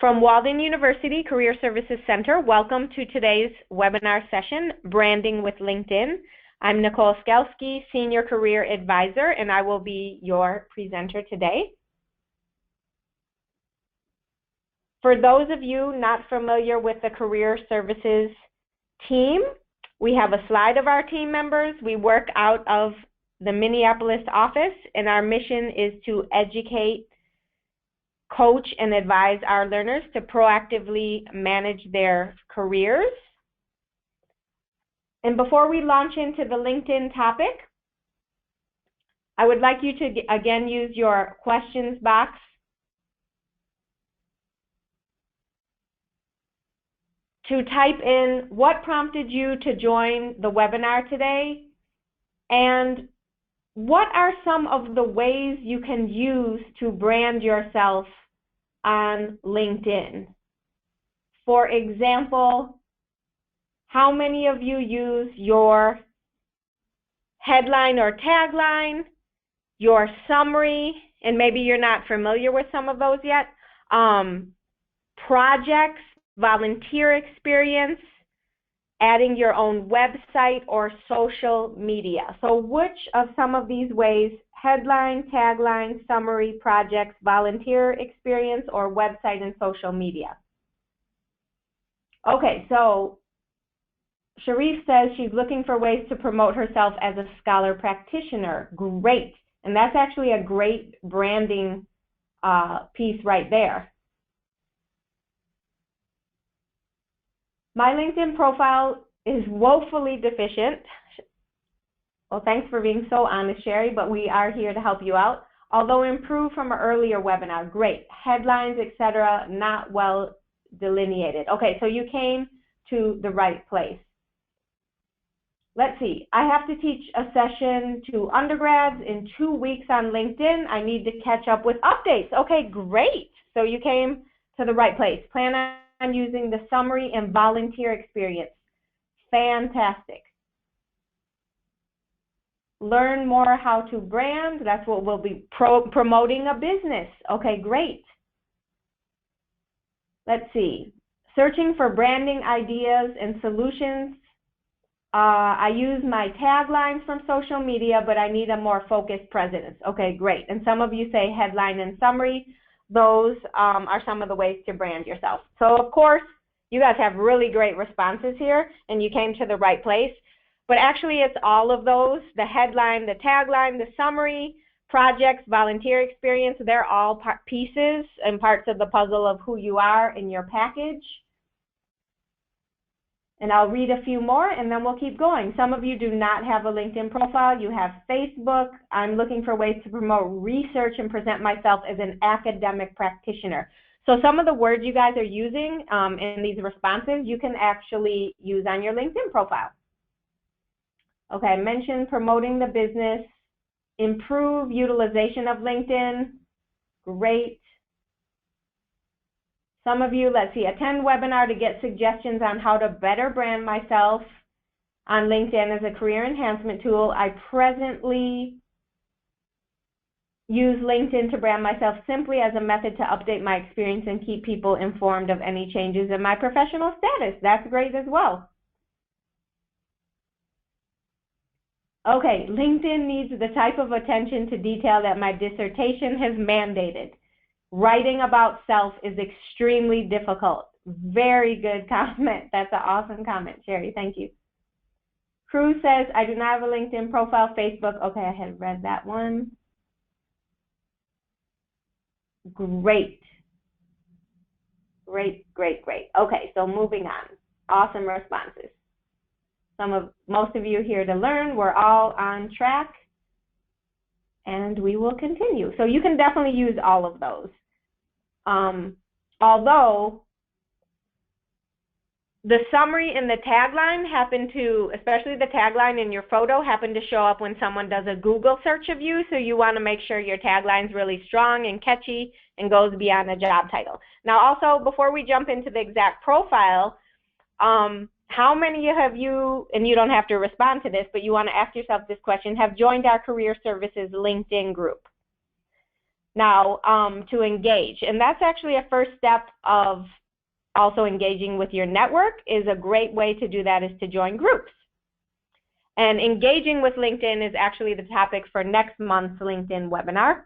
From Walden University Career Services Center, welcome to today's webinar session, Branding with LinkedIn. I'm Nicole Skelski, Senior Career Advisor, and I will be your presenter today. For those of you not familiar with the Career Services team, we have a slide of our team members. We work out of the Minneapolis office, and our mission is to educate, coach, and advise our learners to proactively manage their careers. And before we launch into the LinkedIn topic, I would like you to again use your questions box to type in what prompted you to join the webinar today, and what are some of the ways you can use to brand yourself on LinkedIn. For example, how many of you use your headline or tagline, your summary, and maybe you're not familiar with some of those yet, projects, volunteer experience, adding your own website or social media. So which of some of these ways, headline, tagline, summary, projects, volunteer experience, or website and social media? Okay, so Sharif says she's looking for ways to promote herself as a scholar practitioner. Great, and that's actually a great branding piece right there. My LinkedIn profile is woefully deficient. Well, thanks for being so honest, Sherry, but we are here to help you out. Although improved from an earlier webinar, great. Headlines, etc., not well delineated. Okay, so you came to the right place. Let's see, I have to teach a session to undergrads in 2 weeks on LinkedIn. I need to catch up with updates. Okay, great. So you came to the right place. Plan on using the summary and volunteer experience. Fantastic. Learn more how to brand. That's what we'll be promoting a business. Okay, great. Let's see. Searching for branding ideas and solutions. I use my taglines from social media, but I need a more focused presence. Okay, great. And some of you say headline and summary. Those are some of the ways to brand yourself. So, of course, you guys have really great responses here, and you came to the right place. But actually, it's all of those, the headline, the tagline, the summary, projects, volunteer experience. They're all pieces and parts of the puzzle of who you are in your package. And I'll read a few more, and then we'll keep going. Some of you do not have a LinkedIn profile. You have Facebook. I'm looking for ways to promote research and present myself as an academic practitioner. So some of the words you guys are using in these responses, you can actually use on your LinkedIn profile. Okay, I mentioned promoting the business, improve utilization of LinkedIn. Great. Some of you, let's see, attend webinar to get suggestions on how to better brand myself on LinkedIn as a career enhancement tool. I presently use LinkedIn to brand myself simply as a method to update my experience and keep people informed of any changes in my professional status. That's great as well. Okay, LinkedIn needs the type of attention to detail that my dissertation has mandated. Writing about self is extremely difficult. Very good comment. That's an awesome comment, Sherry. Thank you. Cruz says, I do not have a LinkedIn profile, Facebook. Okay, I had read that one. Great. Great, great, great. Okay, so moving on. Awesome responses. Most of you here to learn. We're all on track, and we will continue. So you can definitely use all of those. Although the summary and the tagline happen to, especially the tagline in your photo, happen to show up when someone does a Google search of you, so you want to make sure your tagline's really strong and catchy and goes beyond the job title. Now also, before we jump into the exact profile, how many of you, and you don't have to respond to this, but you want to ask yourself this question, have joined our Career Services LinkedIn group? Now, to engage, and that's actually a first step of also engaging with your network. Is a great way to do that is to join groups. And engaging with LinkedIn is actually the topic for next month's LinkedIn webinar.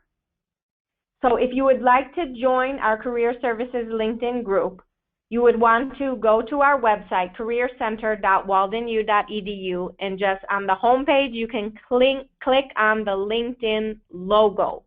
So if you would like to join our Career Services LinkedIn group, you would want to go to our website, careercenter.waldenu.edu, and just on the home page, you can click on the LinkedIn logo.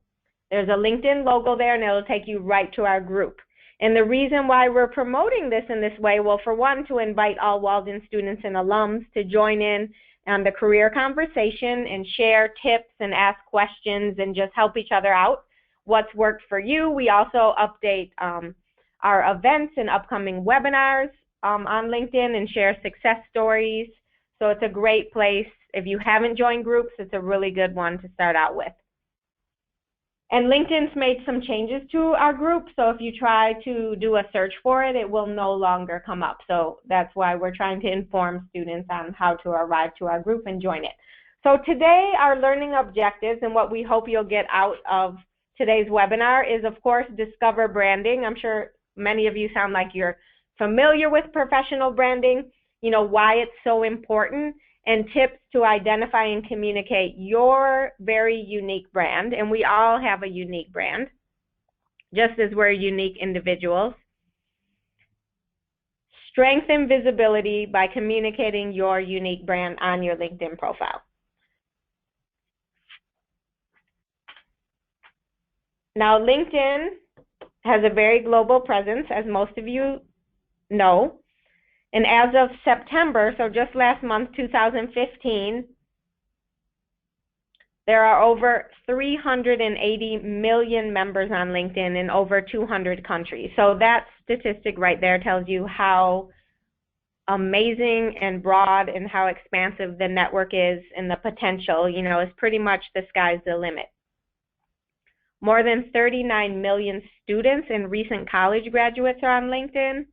There's a LinkedIn logo there, and it'll take you right to our group. And the reason why we're promoting this in this way, well, for one, to invite all Walden students and alums to join in on the career conversation and share tips and ask questions and just help each other out. What's worked for you. We also update our events and upcoming webinars on LinkedIn and share success stories. So it's a great place. If you haven't joined groups, it's a really good one to start out with. And LinkedIn's made some changes to our group, so if you try to do a search for it, it will no longer come up. So that's why we're trying to inform students on how to arrive to our group and join it. So today, our learning objectives and what we hope you'll get out of today's webinar is, of course, discover branding. I'm sure many of you sound like you're familiar with professional branding, you know, why it's so important, and tips to identify and communicate your very unique brand. And we all have a unique brand, just as we're unique individuals. Strengthen visibility by communicating your unique brand on your LinkedIn profile. Now, LinkedIn has a very global presence, as most of you know. And as of September, so just last month, 2015, there are over 380 million members on LinkedIn in over 200 countries. So that statistic right there tells you how amazing and broad and how expansive the network is, and the potential, you know, is pretty much the sky's the limit. More than 39 million students and recent college graduates are on LinkedIn.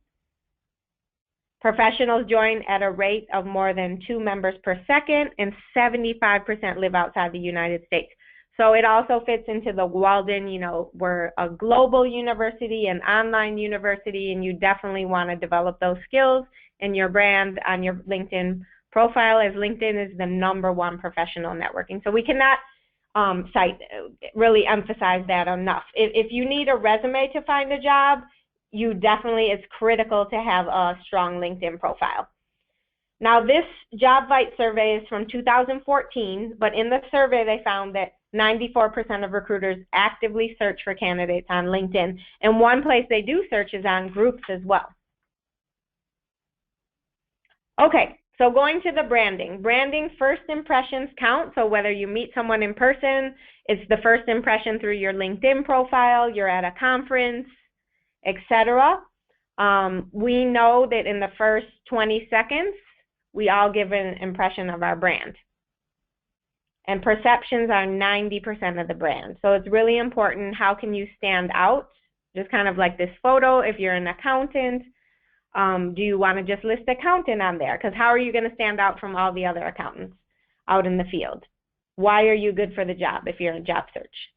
Professionals join at a rate of more than 2 members per second, and 75% live outside the United States. So it also fits into the Walden, you know, we're a global university, an online university, and you definitely want to develop those skills in your brand on your LinkedIn profile, as LinkedIn is the #1 professional networking. So we cannot really emphasize that enough. If you need a resume to find a job, you definitely, it's critical to have a strong LinkedIn profile. Now, this JobVite survey is from 2014, but in the survey they found that 94% of recruiters actively search for candidates on LinkedIn, and one place they do search is on groups as well. Okay, so going to the branding. Branding, first impressions count, so whether you meet someone in person, it's the first impression through your LinkedIn profile, you're at a conference, etc. We know that in the first 20 seconds, we all give an impression of our brand. And perceptions are 90% of the brand. So it's really important, how can you stand out? Just kind of like this photo, if you're an accountant, do you want to just list accountant on there? Because how are you going to stand out from all the other accountants out in the field? Why are you good for the job if you're in job search?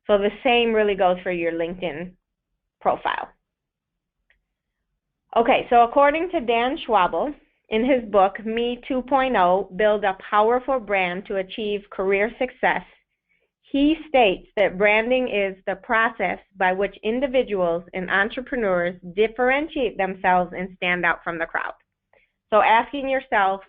So the same really goes for your LinkedIn profile. Okay, so according to Dan Schwabel, in his book, Me 2.0, Build a Powerful Brand to Achieve Career Success, he states that branding is the process by which individuals and entrepreneurs differentiate themselves and stand out from the crowd. So asking yourself,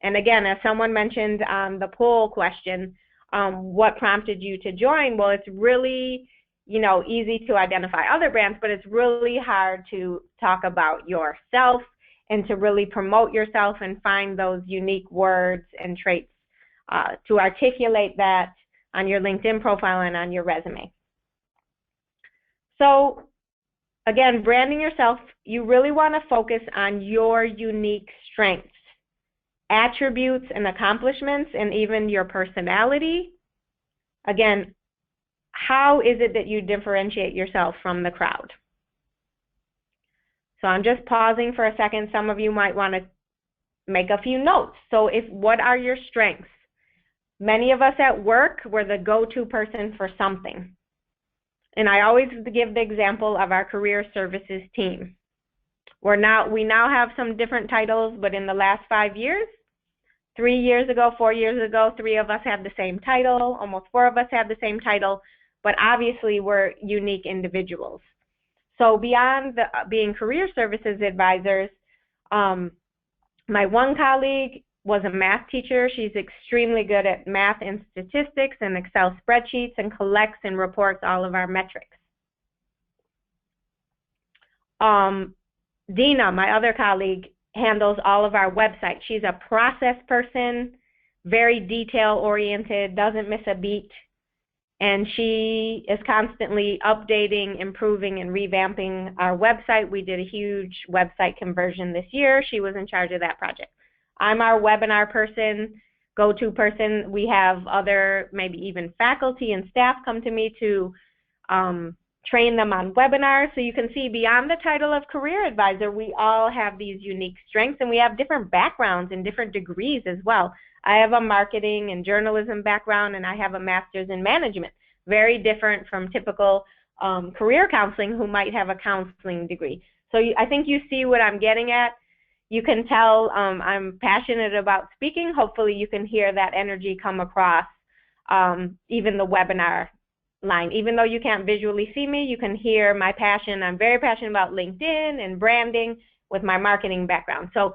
and again, as someone mentioned on the poll question, what prompted you to join? Well, it's really, you know, easy to identify other brands, but it's really hard to talk about yourself and to really promote yourself and find those unique words and traits to articulate that on your LinkedIn profile and on your resume. So again, branding yourself, you really want to focus on your unique strengths, attributes and accomplishments, and even your personality. Again, how is it that you differentiate yourself from the crowd? So I'm just pausing for a second. Some of you might want to make a few notes. So what are your strengths? Many of us at work were the go-to person for something. And I always give the example of our career services team. We now have some different titles, but in the last 5 years, 3 years ago, 4 years ago, 3 of us had the same title, almost 4 of us had the same title, but obviously we're unique individuals. So beyond being career services advisors, my one colleague was a math teacher. She's extremely good at math and statistics and Excel spreadsheets and collects and reports all of our metrics. Dina, my other colleague, handles all of our websites. She's a process person, very detail-oriented, doesn't miss a beat, and she is constantly updating, improving, and revamping our website. We did a huge website conversion this year. She was in charge of that project. I'm our webinar person, go-to person. We have other, maybe even faculty and staff come to me to train them on webinars. So you can see beyond the title of career advisor, we all have these unique strengths, and we have different backgrounds and different degrees as well. I have a marketing and journalism background, and I have a master's in management. Very different from typical career counseling who might have a counseling degree. So I think you see what I'm getting at. You can tell I'm passionate about speaking. Hopefully you can hear that energy come across even the webinar line. Even though you can't visually see me, you can hear my passion. I'm very passionate about LinkedIn and branding with my marketing background. So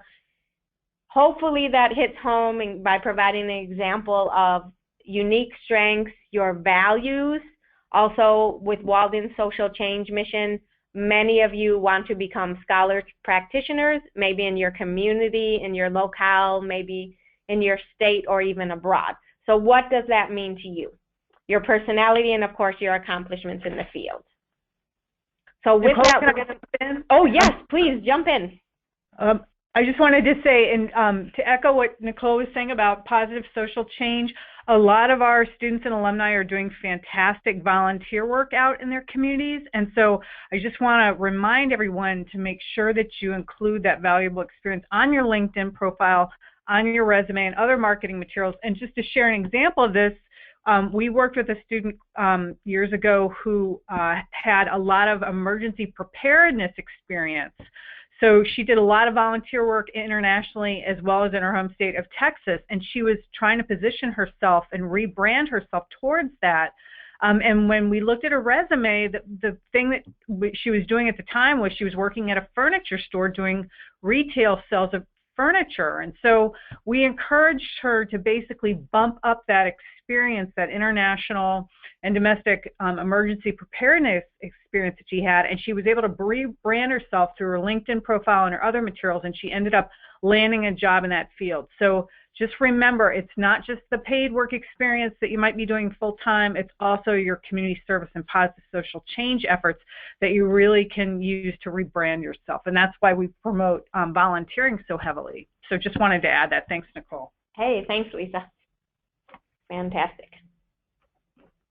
hopefully that hits home by providing an example of unique strengths, your values. Also with Walden's social change mission, many of you want to become scholar practitioners, maybe in your community, in your locale, maybe in your state, or even abroad. So what does that mean to you? Your personality and, of course, your accomplishments in the field. So with Nicole, that, can I jump in? Oh, yes, please, jump in. I just wanted to say, and to echo what Nicole was saying about positive social change, a lot of our students and alumni are doing fantastic volunteer work out in their communities. And so I just want to remind everyone to make sure that you include that valuable experience on your LinkedIn profile, on your resume, and other marketing materials. And just to share an example of this, we worked with a student years ago who had a lot of emergency preparedness experience. So she did a lot of volunteer work internationally as well as in her home state of Texas, and she was trying to position herself and rebrand herself towards that. And when we looked at her resume, the thing that she was doing at the time was she was working at a furniture store doing retail sales of furniture. And so we encouraged her to basically bump up that experience, that international and domestic emergency preparedness experience that she had, and she was able to rebrand herself through her LinkedIn profile and her other materials, and she ended up landing a job in that field. So just remember, it's not just the paid work experience that you might be doing full-time, it's also your community service and positive social change efforts that you really can use to rebrand yourself, and that's why we promote volunteering so heavily. So just wanted to add that. Thanks, Nicole. Hey, thanks, Lisa. Fantastic.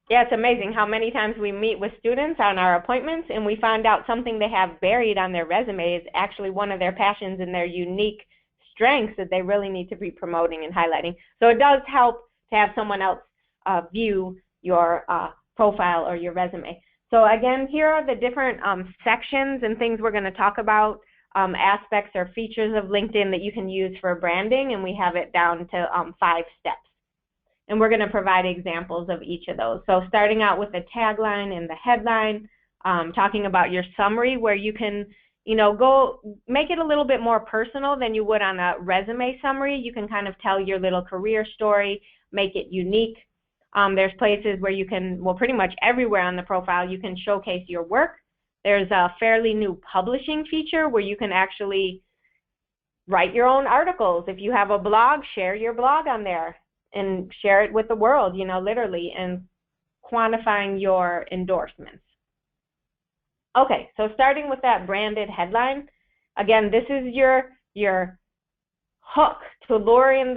Yeah, it's amazing how many times we meet with students on our appointments and we find out something they have buried on their resume is actually one of their passions and their unique strengths that they really need to be promoting and highlighting. So it does help to have someone else view your profile or your resume. So again, here are the different sections and things we're going to talk about, aspects or features of LinkedIn that you can use for branding, and we have it down to 5 steps. And we're going to provide examples of each of those. So starting out with the tagline and the headline, talking about your summary where you can, go make it a little bit more personal than you would on a resume summary. You can kind of tell your little career story, make it unique. There's places where you can, well, pretty much everywhere on the profile, you can showcase your work. There's a fairly new publishing feature where you can actually write your own articles. If you have a blog, share your blog on there and share it with the world, literally, and quantifying your endorsements. Okay, so starting with that branded headline, again, this is your hook to lure in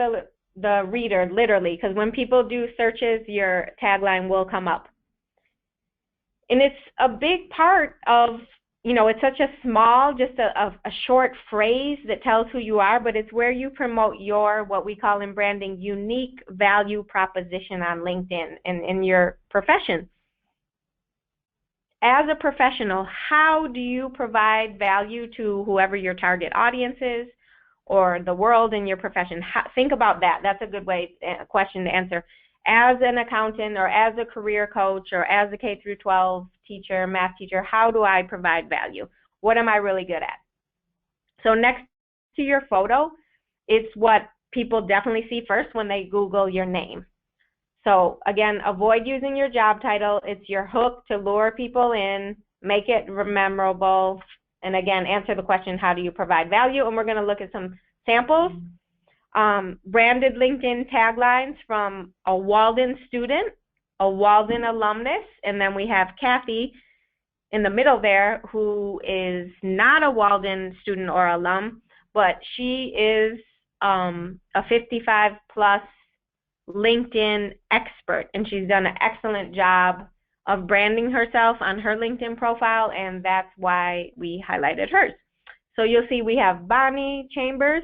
the reader, literally, because when people do searches, your tagline will come up. And it's a big part of it's such a small, just a short phrase that tells who you are, but it's where you promote your, what we call in branding, unique value proposition on LinkedIn and in your profession. As a professional, how do you provide value to whoever your target audience is or the world in your profession? Think about that. That's a good question to answer. As an accountant or as a career coach or as a K through 12 teacher, math teacher, how do I provide value? What am I really good at? So next to your photo, it's what people definitely see first when they Google your name. So again, avoid using your job title. It's your hook to lure people in, make it memorable, and again, answer the question, how do you provide value? And we're going to look at some samples. Branded LinkedIn taglines from a Walden student, a Walden alumnus, and then we have Kathy in the middle there, who is not a Walden student or alum, but she is a 55 plus LinkedIn expert, and she's done an excellent job of branding herself on her LinkedIn profile, and that's why we highlighted hers. So you'll see we have Bonnie Chambers,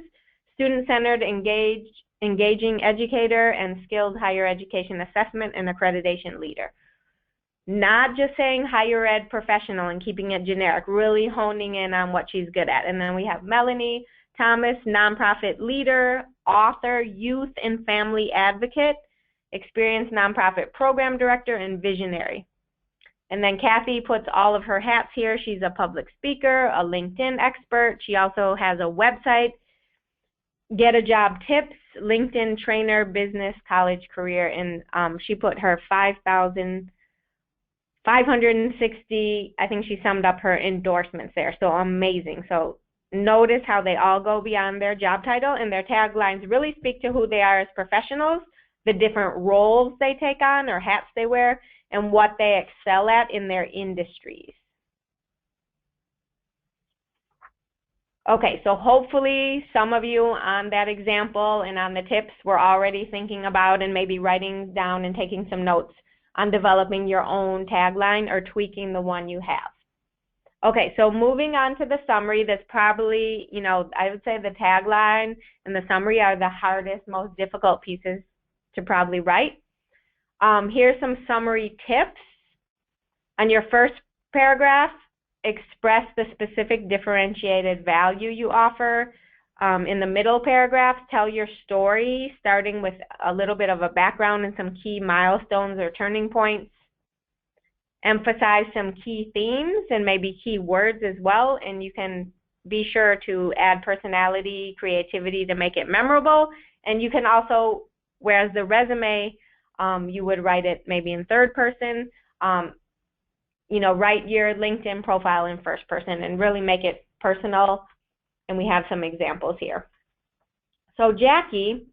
student-centered, engaging educator and skilled higher education assessment and accreditation leader. Not just saying higher ed professional and keeping it generic, really honing in on what she's good at. And then we have Melanie Thomas, nonprofit leader, author, youth and family advocate, experienced nonprofit program director, and visionary. And then Kathy puts all of her hats here. She's a public speaker, a LinkedIn expert. She also has a website, Get a Job Tips, LinkedIn trainer, business, college, career, and she put her 5,560, I think she summed up her endorsements there, so amazing. So notice how they all go beyond their job title, and their taglines really speak to who they are as professionals, the different roles they take on or hats they wear, and what they excel at in their industries. Okay, so hopefully some of you on that example and on the tips were already thinking about and maybe writing down and taking some notes on developing your own tagline or tweaking the one you have. Okay, so moving on to the summary, that's probably, I would say the tagline and the summary are the hardest, most difficult pieces to probably write. Here's some summary tips. On your first paragraph, express the specific differentiated value you offer. In the middle paragraph, tell your story, starting with a little bit of a background and some key milestones or turning points. Emphasize some key themes and maybe key words as well, and you can be sure to add personality, creativity to make it memorable. And you can also, whereas the resume, you would write it maybe in third person, write your LinkedIn profile in first person and really make it personal. And we have some examples here. So Jackie,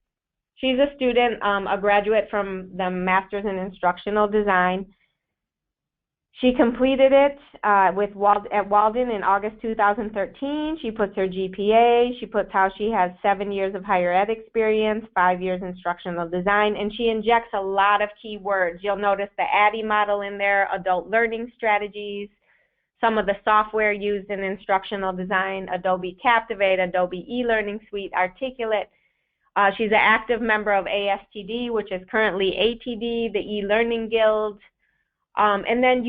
she's a student, a graduate from the Master's in Instructional Design. She completed it at Walden in August 2013. She puts her GPA. She puts how she has 7 years of higher ed experience, 5 years instructional design, and she injects a lot of keywords. You'll notice the ADDIE model in there, adult learning strategies, some of the software used in instructional design, Adobe Captivate, Adobe e-learning suite, Articulate. She's an active member of ASTD, which is currently ATD, the e-learning guild. And then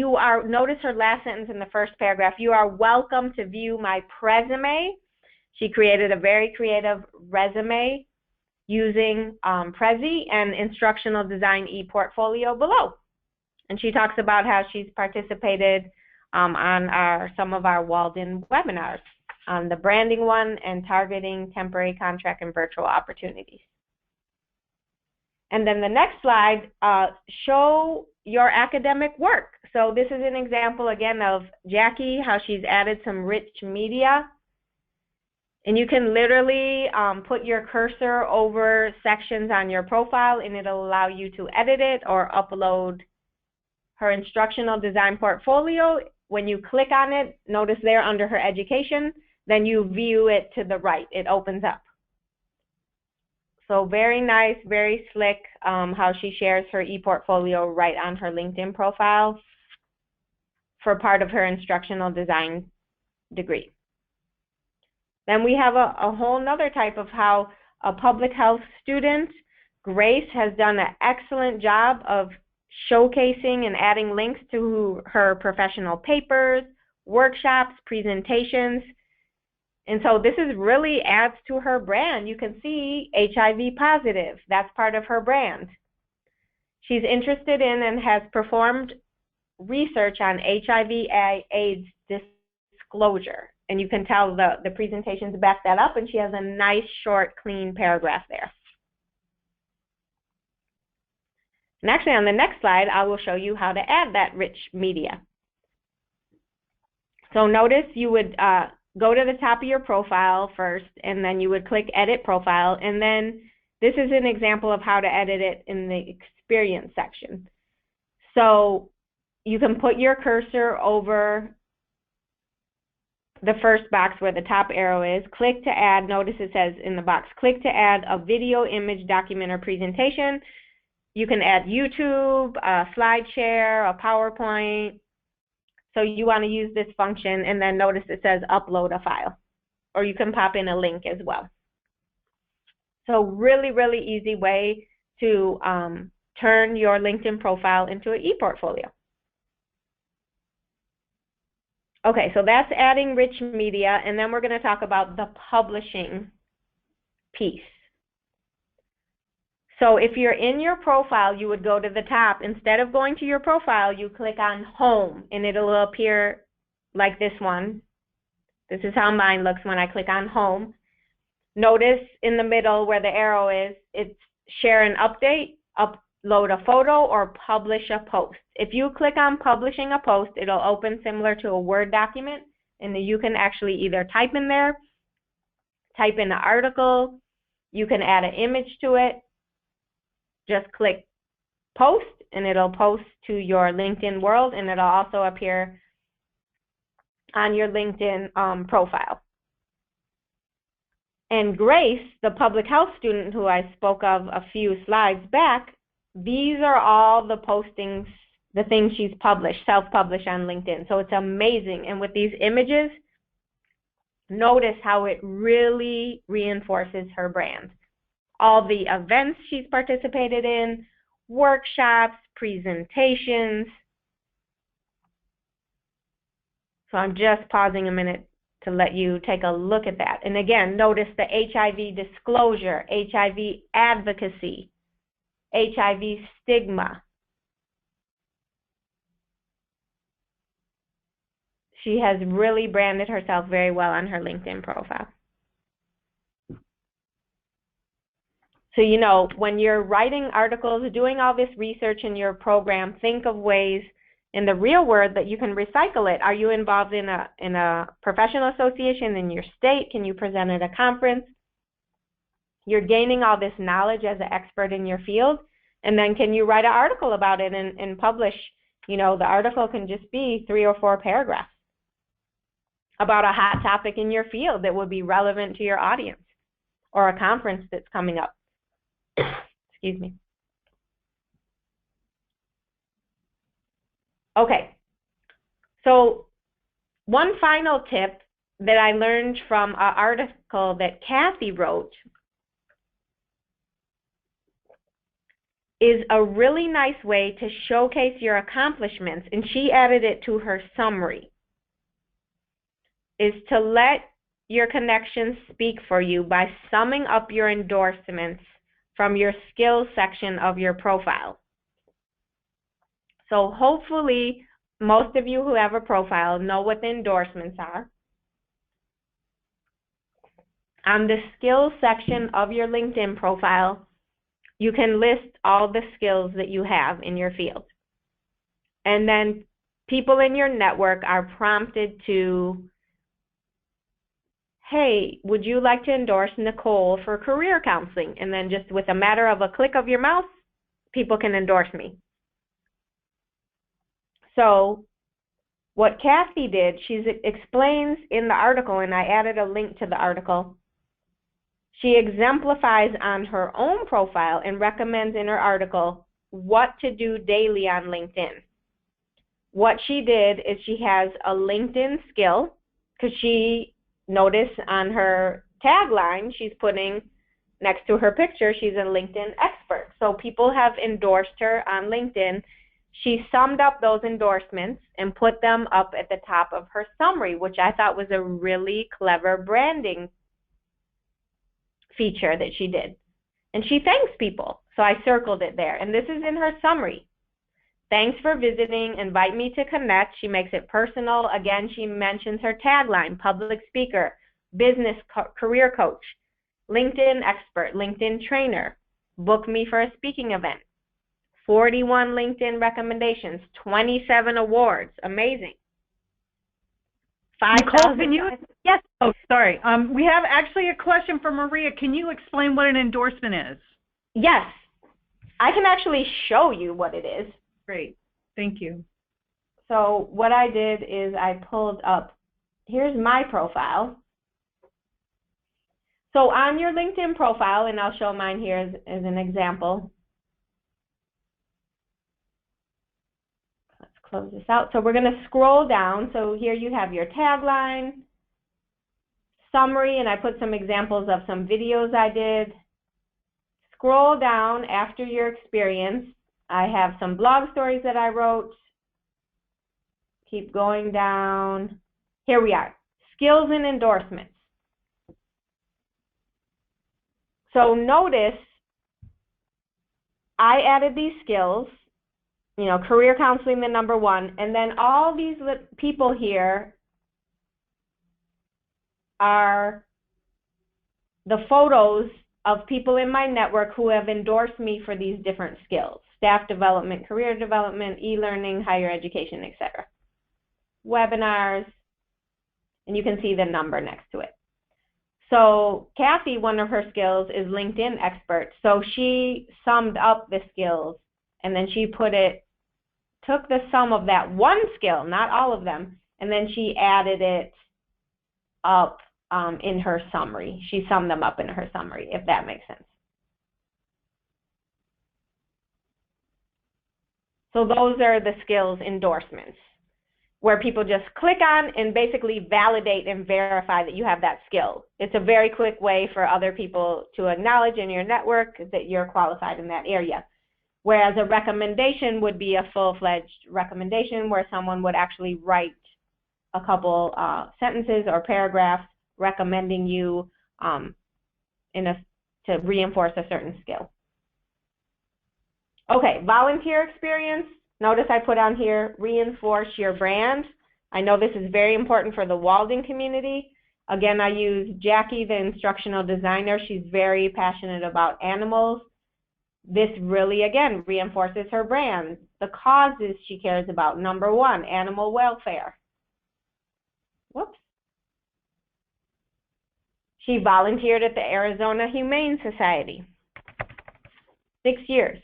notice her last sentence in the first paragraph, you are welcome to view my presume. She created a very creative resume using Prezi and instructional design e-portfolio below. And she talks about how she's participated on some of our Walden webinars, on the branding one and targeting temporary contract and virtual opportunities. And then the next slide, show your academic work. So this is an example again of Jackie, how she's added some rich media. And you can literally put your cursor over sections on your profile and it'll allow you to edit it or upload her instructional design portfolio. When you click on it, notice there under her education, then you view it to the right, it opens up. So very nice, very slick how she shares her e-portfolio right on her LinkedIn profile for part of her instructional design degree. Then we have a whole nother type of how a public health student, Grace, has done an excellent job of showcasing and adding links to her professional papers, workshops, presentations. And so this is really adds to her brand. You can see HIV positive. That's part of her brand. She's interested in and has performed research on HIV/AIDS disclosure. And you can tell the presentations back that up, and she has a nice, short, clean paragraph there. And actually, on the next slide, I will show you how to add that rich media. So notice you would go to the top of your profile first, and then you would click Edit Profile, and then this is an example of how to edit it in the Experience section. So you can put your cursor over the first box where the top arrow is, click to add, notice it says in the box, click to add a video, image, document, or presentation. You can add YouTube, a SlideShare, a PowerPoint. So you want to use this function, and then notice it says upload a file, or you can pop in a link as well. So really, really easy way to turn your LinkedIn profile into an e-portfolio. Okay, so that's adding rich media, and then we're going to talk about the publishing piece. So if you're in your profile, you would go to the top. Instead of going to your profile, you click on Home, and it'll appear like this one. This is how mine looks when I click on Home. Notice in the middle where the arrow is, it's Share an Update, Upload a Photo, or Publish a Post. If you click on Publishing a Post, it'll open similar to a Word document, and you can actually either type in there, type in an article, you can add an image to it. Just click Post, and it'll post to your LinkedIn world, and it'll also appear on your LinkedIn profile. And Grace, the public health student who I spoke of a few slides back, these are all the postings, the things she's published, self-published on LinkedIn. So it's amazing. And with these images, notice how it really reinforces her brand. All the events she's participated in, workshops, presentations. So I'm just pausing a minute to let you take a look at that. And again, notice the HIV disclosure, HIV advocacy, HIV stigma. She has really branded herself very well on her LinkedIn profile. So, you know, when you're writing articles, doing all this research in your program, think of ways in the real world that you can recycle it. Are you involved in a professional association in your state? Can you present at a conference? You're gaining all this knowledge as an expert in your field, and then can you write an article about it and publish? You know, the article can just be 3 or 4 paragraphs about a hot topic in your field that would be relevant to your audience, or a conference that's coming up. Excuse me. Okay, so one final tip that I learned from an article that Kathy wrote is a really nice way to showcase your accomplishments, and she added it to her summary, is to let your connections speak for you by summing up your endorsements from your skills section of your profile. So hopefully most of you who have a profile know what the endorsements are. On the skills section of your LinkedIn profile, you can list all the skills that you have in your field. And then people in your network are prompted to, hey, would you like to endorse Nicole for career counseling? And then just with a matter of a click of your mouse, people can endorse me. So what Kathy did, she explains in the article, and I added a link to the article, she exemplifies on her own profile and recommends in her article what to do daily on LinkedIn. What she did is she has a LinkedIn skill, because she noticed on her tagline, she's putting next to her picture, she's a LinkedIn expert. So people have endorsed her on LinkedIn. She summed up those endorsements and put them up at the top of her summary, which I thought was a really clever branding feature that she did. And she thanks people. So I circled it there. And this is in her summary. Thanks for visiting. Invite me to connect. She makes it personal. Again, she mentions her tagline, public speaker, business career coach, LinkedIn expert, LinkedIn trainer, book me for a speaking event, 41 LinkedIn recommendations, 27 awards. Amazing. Nicole, can you? Yes. Oh, sorry. We have actually a question from Maria. Can you explain what an endorsement is? Yes. I can actually show you what it is. Great. Thank you. So what I did is I pulled up, here's my profile. So on your LinkedIn profile, and I'll show mine here as an example. Let's close this out. So we're going to scroll down. So here you have your tagline, summary, and I put some examples of some videos I did. Scroll down after your experience. I have some blog stories that I wrote. Keep going down. Here we are. Skills and endorsements. So notice I added these skills, you know, career counseling, the number one, and then all these people here are the photos of people in my network who have endorsed me for these different skills: staff development, career development, e-learning, higher education, etc. Webinars, and you can see the number next to it. So Kathy, one of her skills is LinkedIn expert. So she summed up the skills, and then she took the sum of that one skill, not all of them, and then she added it up in her summary. She summed them up in her summary, if that makes sense. So those are the skills endorsements, where people just click on and basically validate and verify that you have that skill. It's a very quick way for other people to acknowledge in your network that you're qualified in that area. Whereas a recommendation would be a full-fledged recommendation where someone would actually write a couple sentences or paragraphs recommending you to reinforce a certain skill. Okay, volunteer experience. Notice I put on here, reinforce your brand. I know this is very important for the Walden community. Again, I use Jackie, the instructional designer. She's very passionate about animals. This really, again, reinforces her brand. The causes she cares about. Number one, animal welfare. Whoops. She volunteered at the Arizona Humane Society. 6 years.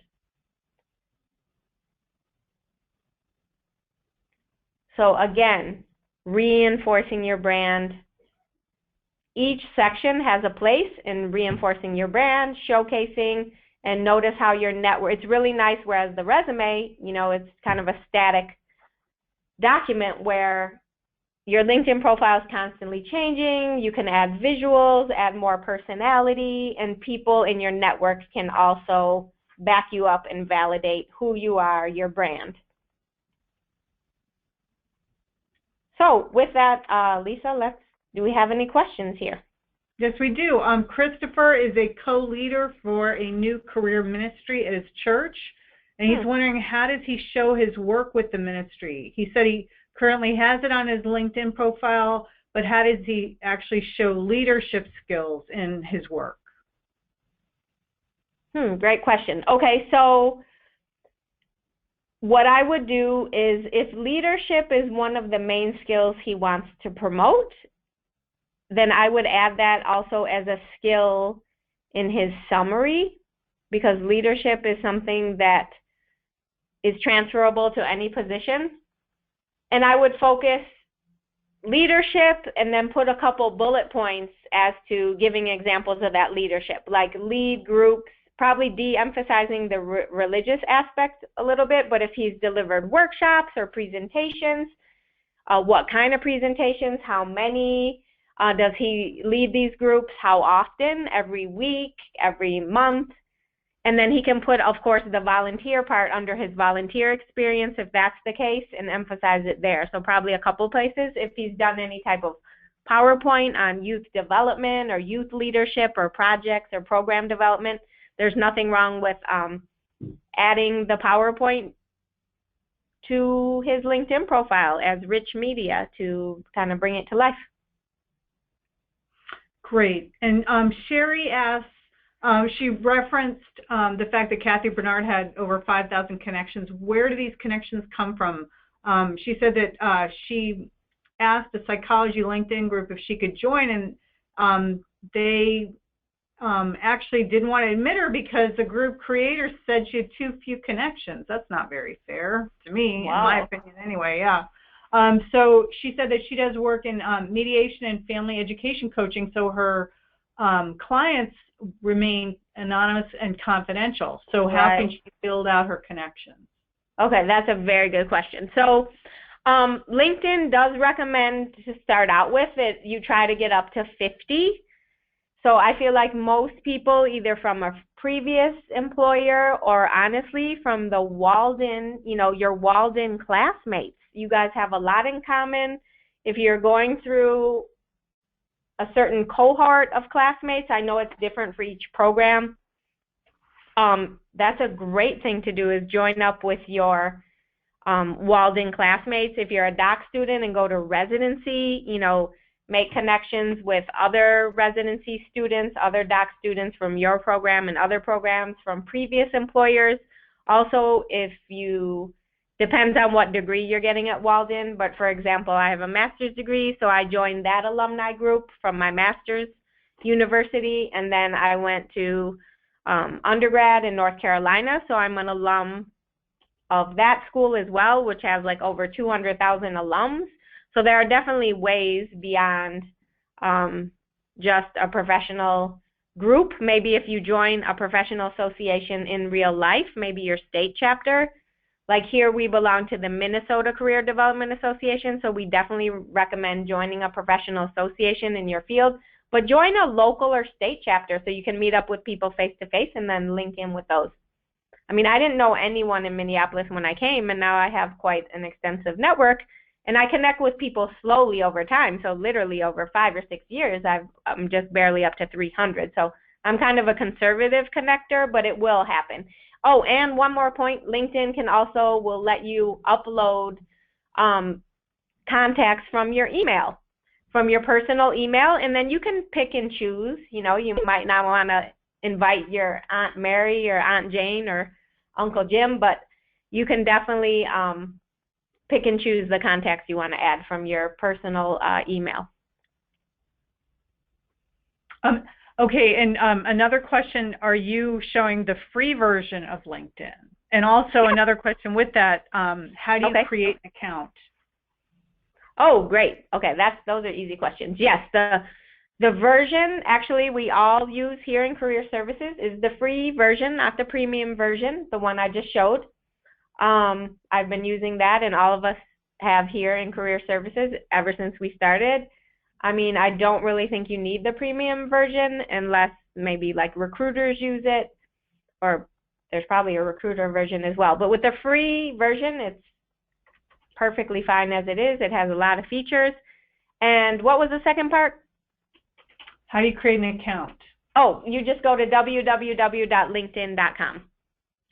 So again, reinforcing your brand. Each section has a place in reinforcing your brand, showcasing, and notice how your network, it's really nice, whereas the resume, you know, it's kind of a static document where your LinkedIn profile is constantly changing. You can add visuals, add more personality, and people in your network can also back you up and validate who you are, your brand. So with that, Lisa, do we have any questions here? Yes, we do. Christopher is a co-leader for a new career ministry at his church, and he's wondering, how does he show his work with the ministry? He said he currently has it on his LinkedIn profile, but how does he actually show leadership skills in his work? Great question. Okay, so what I would do is, if leadership is one of the main skills he wants to promote, then I would add that also as a skill in his summary, because leadership is something that is transferable to any position. And I would focus leadership and then put a couple bullet points as to giving examples of that leadership, like lead groups, probably de-emphasizing the religious aspect a little bit, but if he's delivered workshops or presentations, what kind of presentations, how many, does he lead these groups, how often, every week, every month. And then he can put, of course, the volunteer part under his volunteer experience if that's the case, and emphasize it there. So probably a couple places. If he's done any type of PowerPoint on youth development or youth leadership or projects or program development, there's nothing wrong with adding the PowerPoint to his LinkedIn profile as rich media to kind of bring it to life. Great. And Sherry asks, she referenced the fact that Kathy Bernard had over 5,000 connections. Where do these connections come from? She said that she asked the psychology LinkedIn group if she could join, and they actually didn't want to admit her because the group creator said she had too few connections. That's not very fair to me, wow. In my opinion anyway, yeah. So she said that she does work in mediation and family education coaching, so her clients remain anonymous and confidential. So how can she build out her connections? Okay, that's a very good question. So LinkedIn does recommend to start out with it, you try to get up to 50. So I feel like most people, either from a previous employer or honestly from the Walden, your Walden classmates, you guys have a lot in common. If you're going through a certain cohort of classmates, I know it's different for each program. That's a great thing to do, is join up with your Walden classmates. If you're a doc student and go to residency, make connections with other residency students, other doc students from your program and other programs from previous employers. Also, depends on what degree you're getting at Walden, but for example, I have a master's degree, so I joined that alumni group from my master's university, and then I went to undergrad in North Carolina, so I'm an alum of that school as well, which has like over 200,000 alums. So there are definitely ways beyond just a professional group. Maybe if you join a professional association in real life, maybe your state chapter. Like here we belong to the Minnesota Career Development Association, so we definitely recommend joining a professional association in your field. But join a local or state chapter so you can meet up with people face-to-face and then link in with those. I mean, I didn't know anyone in Minneapolis when I came, and now I have quite an extensive network. And I connect with people slowly over time. So literally over 5 or 6 years, I'm just barely up to 300. So I'm kind of a conservative connector, but it will happen. Oh, and one more point, LinkedIn will let you upload contacts from your email, from your personal email, and then you can pick and choose. You might not want to invite your Aunt Mary or Aunt Jane or Uncle Jim, but you can definitely pick and choose the contacts you want to add from your personal email. Okay, and another question, are you showing the free version of LinkedIn? And also another question with that, how do you create an account? Oh, great. Okay, those are easy questions. Yes, the version actually we all use here in Career Services is the free version, not the premium version, the one I just showed. I've been using that, and all of us have here in Career Services ever since we started. I mean, I don't really think you need the premium version unless maybe like recruiters use it, or there's probably a recruiter version as well. But with the free version, it's perfectly fine as it is. It has a lot of features. And what was the second part? How do you create an account? Oh, you just go to www.linkedin.com.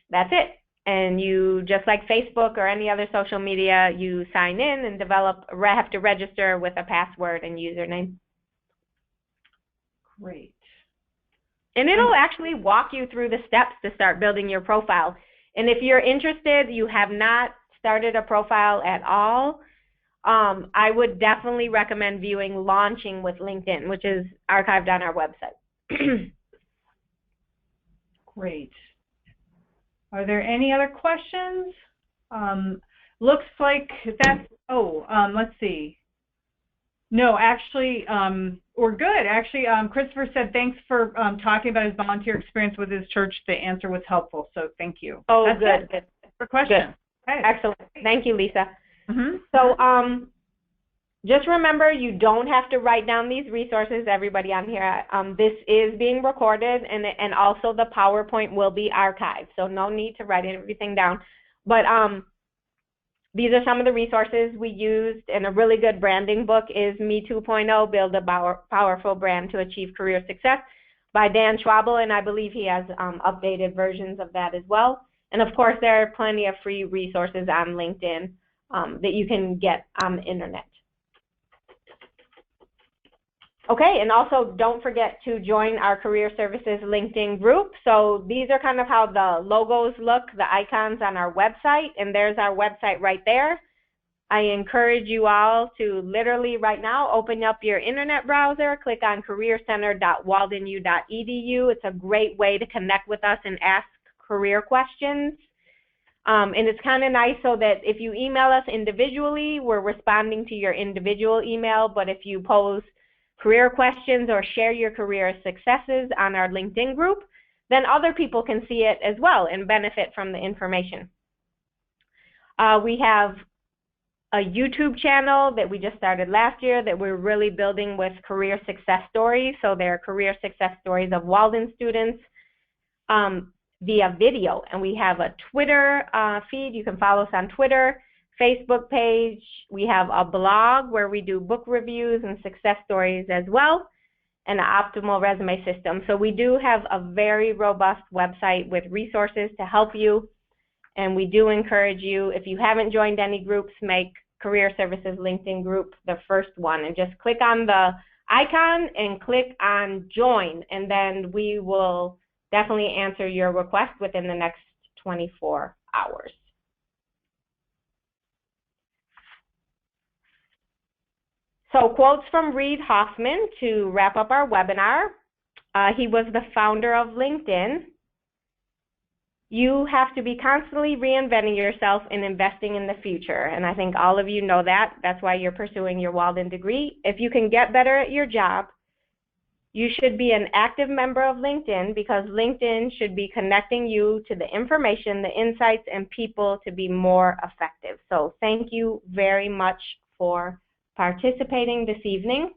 That's it. And you, just like Facebook or any other social media, you sign in and have to register with a password and username. Great. And it'll actually walk you through the steps to start building your profile. And if you're interested, you have not started a profile at all, I would definitely recommend viewing Launching with LinkedIn, which is archived on our website. Great. Are there any other questions? Looks like that's, let's see. No, actually, we're good. Actually, Christopher said thanks for talking about his volunteer experience with his church. The answer was helpful, so thank you. Oh, that's good. For questions. Good. Okay. Excellent. Thank you, Lisa. Mm-hmm. So Just remember, you don't have to write down these resources, everybody on here. This is being recorded, and also the PowerPoint will be archived, so no need to write everything down. But these are some of the resources we used, and a really good branding book is Me 2.0, Build a Powerful Brand to Achieve Career Success by Dan Schwabel, and I believe he has updated versions of that as well. And of course, there are plenty of free resources on LinkedIn that you can get on the internet. Okay, and also don't forget to join our Career Services LinkedIn group. So these are kind of how the logos look, the icons on our website, and there's our website right there. I encourage you all to literally right now open up your internet browser, click on careercenter.waldenu.edu. It's a great way to connect with us and ask career questions. And it's kind of nice so that if you email us individually, we're responding to your individual email, but if you pose career questions or share your career successes on our LinkedIn group, then other people can see it as well and benefit from the information. We have a YouTube channel that we just started last year that we're really building with career success stories. So they're career success stories of Walden students via video. And we have a Twitter feed. You can follow us on Twitter, Facebook page. We have a blog where we do book reviews and success stories as well, and an optimal resume system. So we do have a very robust website with resources to help you, and we do encourage you, if you haven't joined any groups, make Career Services LinkedIn group the first one, and just click on the icon and click on join, and then we will definitely answer your request within the next 24 hours. So quotes from Reid Hoffman to wrap up our webinar. He was the founder of LinkedIn. You have to be constantly reinventing yourself and investing in the future. And I think all of you know that. That's why you're pursuing your Walden degree. If you can get better at your job, you should be an active member of LinkedIn, because LinkedIn should be connecting you to the information, the insights, and people to be more effective. So thank you very much for participating this evening.